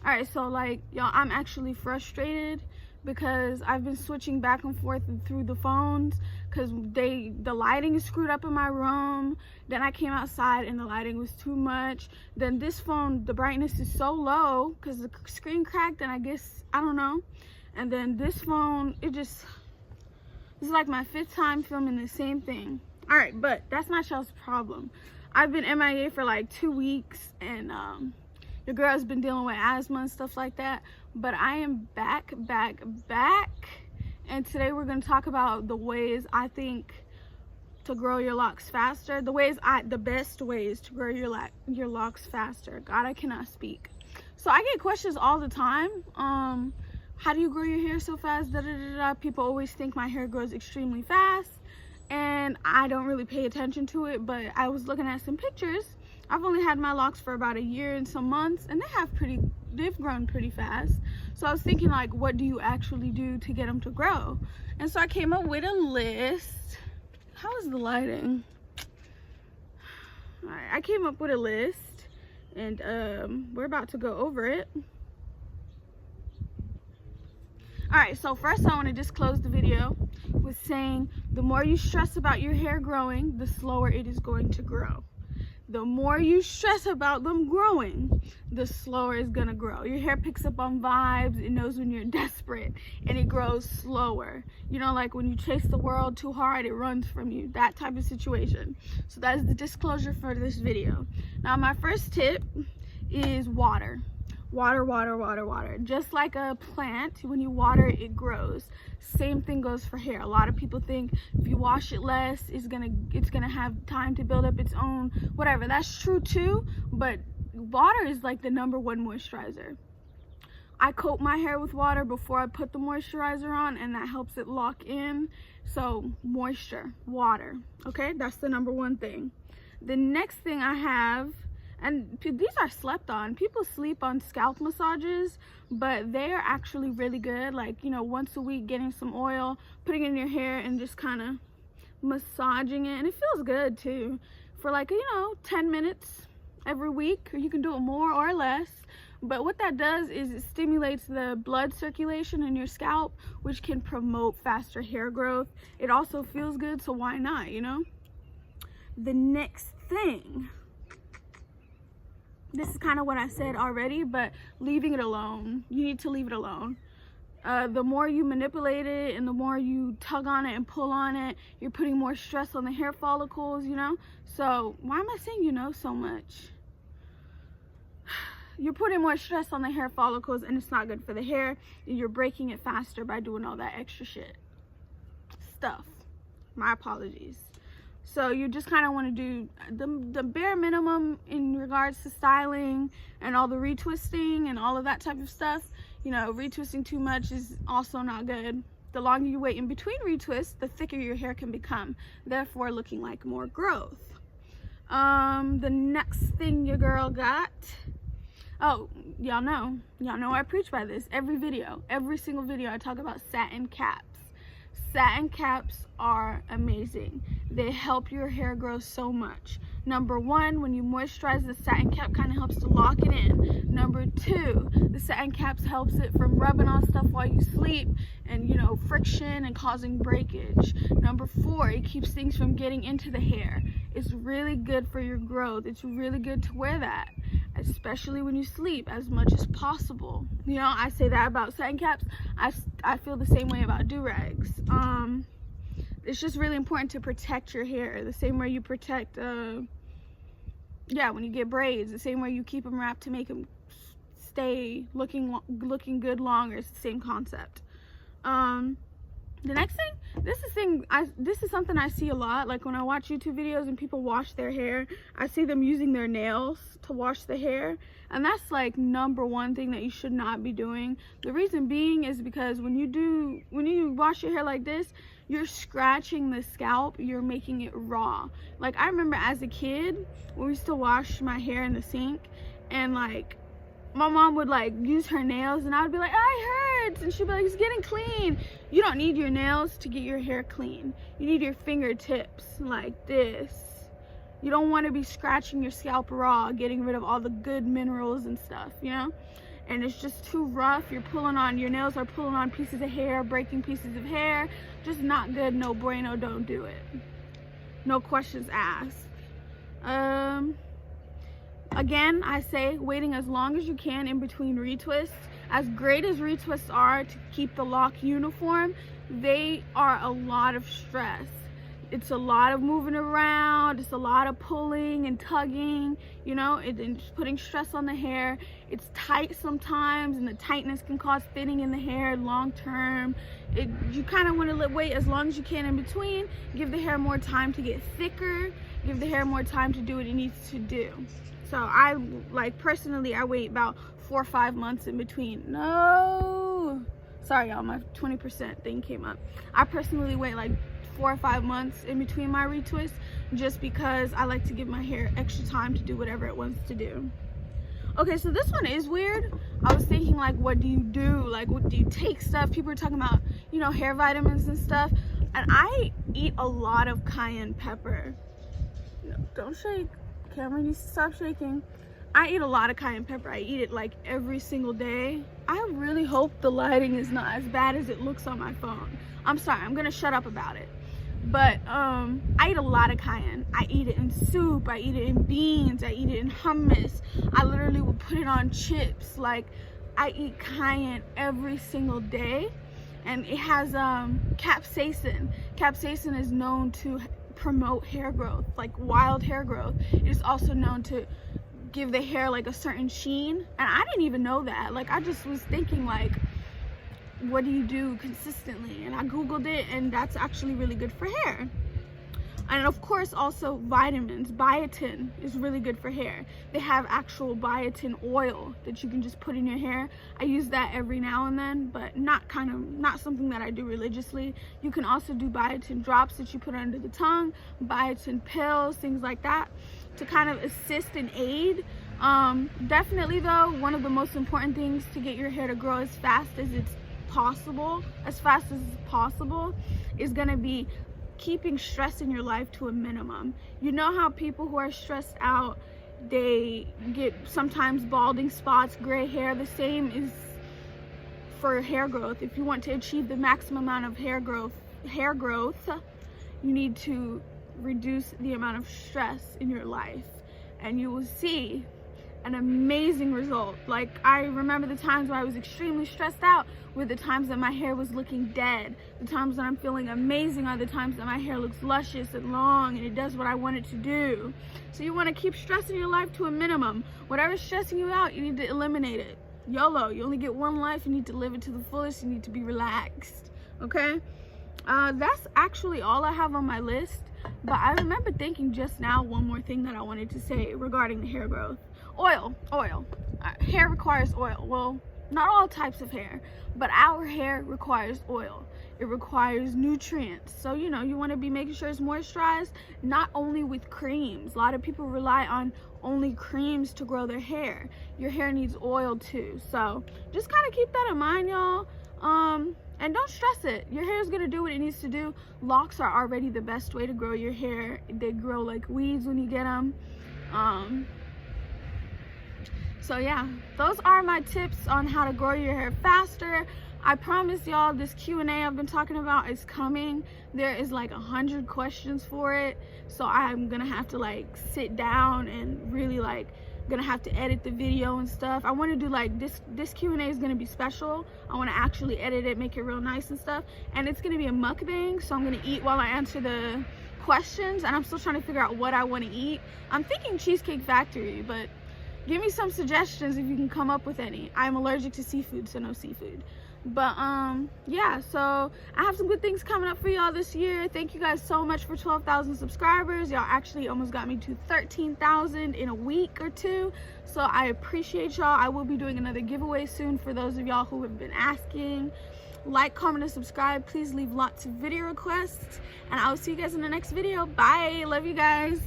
All right, so like y'all, I'm actually frustrated because I've been switching back and forth through the phones because the lighting is screwed up in my room. Then I came outside and the lighting was too much. Then this phone, the brightness is so low because the screen cracked, and I guess, I don't know. And then this phone, it's like my 5th time filming the same thing. All right, but that's not y'all's problem. I've been MIA for like 2 weeks, and your girl's been dealing with asthma and stuff like that. But I am back. And today we're gonna talk about the ways I think to grow your locks faster. The best ways to grow your locks faster. God, I cannot speak. So I get questions all the time. How do you grow your hair so fast? People always think my hair grows extremely fast, and I don't really pay attention to it. But I was looking at some pictures. I've only had my locks for about a year and some months, and they've grown pretty fast. So I was thinking, like, what do you actually do to get them to grow? And so I came up with a list. How is the lighting? All right, I came up with a list, and we're about to go over it. All right, so first I want to just close the video with saying the more you stress about your hair growing, the slower it is going to grow. The more you stress about them growing, the slower it's gonna grow. Your hair picks up on vibes, it knows when you're desperate, and it grows slower. You know, like when you chase the world too hard, it runs from you, that type of situation. So that is the disclosure for this video. Now, my first tip is water. Water. Just like a plant, when you water it, it grows. Same thing goes for hair. A lot of people think if you wash it less, it's gonna have time to build up its own whatever. That's true too, but water is like the #1 moisturizer. I coat my hair with water before I put the moisturizer on, and that helps it lock in. So moisture, water, okay? That's the #1 thing. The next thing I have, and these are slept on. People sleep on scalp massages, but they are actually really good. Like, you know, once a week, getting some oil, putting it in your hair, and just kind of massaging it. And it feels good too. For like, 10 minutes every week, or you can do it more or less. But what that does is it stimulates the blood circulation in your scalp, which can promote faster hair growth. It also feels good, so why not, you know? The next thing, this is kind of what I said already, but leaving it alone. You need to leave it alone. The more you manipulate it and the more you tug on it and pull on it, you're putting more stress on the hair follicles, you know? So why am I saying so much? You're putting more stress on the hair follicles, and it's not good for the hair. You're breaking it faster by doing all that extra stuff. My apologies. So you just kind of want to do the bare minimum in regards to styling and all the retwisting and all of that type of stuff. You know, retwisting too much is also not good. The longer you wait in between retwists, the thicker your hair can become, therefore looking like more growth. The next thing your girl got, oh, y'all know I preach by this every single video I talk about satin caps. Satin caps are amazing. They help your hair grow so much. #1, when you moisturize, the satin cap kind of helps to lock it in. #2, the satin caps helps it from rubbing on stuff while you sleep and, friction and causing breakage. #4, it keeps things from getting into the hair. It's really good for your growth. It's really good to wear that, especially when you sleep, as much as possible. I say that about satin caps. I feel the same way about do-rags. It's just really important to protect your hair the same way you protect when you get braids, the same way you keep them wrapped to make them stay looking good longer. It's the same concept. The next thing, this is something I see a lot. Like when I watch YouTube videos and people wash their hair, I see them using their nails to wash the hair, and that's like #1 thing that you should not be doing. The reason being is because when you wash your hair like this, you're scratching the scalp, you're making it raw. Like I remember as a kid, when we used to wash my hair in the sink, and like my mom would like use her nails, and I would be like, "Oh, it hurts," and she'd be like, "It's getting clean." You don't need your nails to get your hair clean. You need your fingertips like this You don't want to be scratching your scalp raw, getting rid of all the good minerals and stuff, you know? And it's just too rough. You're pulling on, your nails are pulling on pieces of hair, breaking pieces of hair. Just not good, no bueno, don't do it. No questions asked. Again, I say waiting as long as you can in between retwists. As great as retwists are to keep the lock uniform, they are a lot of stress. It's a lot of moving around, it's a lot of pulling and tugging, you know, it's putting stress on the hair. It's tight sometimes, and the tightness can cause thinning in the hair long term. You kind of want to wait as long as you can in between. Give the hair more time to get thicker, give the hair more time to do what it needs to do. So I, like, personally, I wait about 4 or 5 months in between. No, sorry y'all, my 20% thing came up. I personally wait like 4 or 5 months in between my retwists, just because I like to give my hair extra time to do whatever it wants to do. Okay, so this one is weird. I was thinking, like, what do you do? Like, what do you take stuff? People are talking about, you know, hair vitamins and stuff. And I eat a lot of cayenne pepper. No, don't shake. Camera needs to stop shaking. I eat a lot of cayenne pepper. I eat it like every single day. I really hope the lighting is not as bad as it looks on my phone. I'm sorry, I'm gonna shut up about it. But I eat a lot of cayenne. I eat it in soup, I eat it in beans, I eat it in hummus. I literally will put it on chips. Like, I eat cayenne every single day. And it has capsaicin. Capsaicin is known to promote hair growth, like wild hair growth. It is also known to give the hair like a certain sheen. And I didn't even know that. Like, I just was thinking, like, what do you do consistently? And I googled it, and that's actually really good for hair. And of course, also vitamins. Biotin is really good for hair. They have actual biotin oil that you can just put in your hair. I use that every now and then, but not something that I do religiously. You can also do biotin drops that you put under the tongue, biotin pills, things like that, to kind of assist and aid. Definitely though, one of the most important things to get your hair to grow as fast as it's possible, is gonna be keeping stress in your life to a minimum. You know how people who are stressed out, they get sometimes balding spots, gray hair. The same is for hair growth. If you want to achieve the maximum amount of hair growth, you need to reduce the amount of stress in your life, and you will see an amazing result. Like, I remember the times where I was extremely stressed out were the times that my hair was looking dead. The times that I'm feeling amazing are the times that my hair looks luscious and long and it does what I want it to do. So you want to keep stressing your life to a minimum. Whatever's stressing you out, you need to eliminate it. YOLO, you only get one life, you need to live it to the fullest, you need to be relaxed, okay? That's actually all I have on my list, but I remember thinking just now one more thing that I wanted to say regarding the hair growth. Oil. Hair requires oil. Well, not all types of hair, but our hair requires oil. It requires nutrients. So, you know, you want to be making sure it's moisturized, not only with creams. A lot of people rely on only creams to grow their hair. Your hair needs oil too. So just kind of keep that in mind, y'all. And don't stress it. Your hair is going to do what it needs to do. Locks are already the best way to grow your hair. They grow like weeds when you get them. So yeah, those are my tips on how to grow your hair faster. I promise y'all, this Q&A I've been talking about is coming. There is like 100 questions for it. So I'm gonna have to like sit down and really like gonna have to edit the video and stuff. I want to do like this Q&A is gonna be special. I want to actually edit it, make it real nice and stuff. And it's gonna be a mukbang, so I'm gonna eat while I answer the questions, and I'm still trying to figure out what I want to eat. I'm thinking Cheesecake Factory, but give me some suggestions if you can come up with any. I'm allergic to seafood, so no seafood. But yeah, so I have some good things coming up for y'all this year. Thank you guys so much for 12,000 subscribers. Y'all actually almost got me to 13,000 in a week or two, so I appreciate y'all. I will be doing another giveaway soon for those of y'all who have been asking. Like, comment, and subscribe. Please leave lots of video requests, and I will see you guys in the next video. Bye. Love you guys.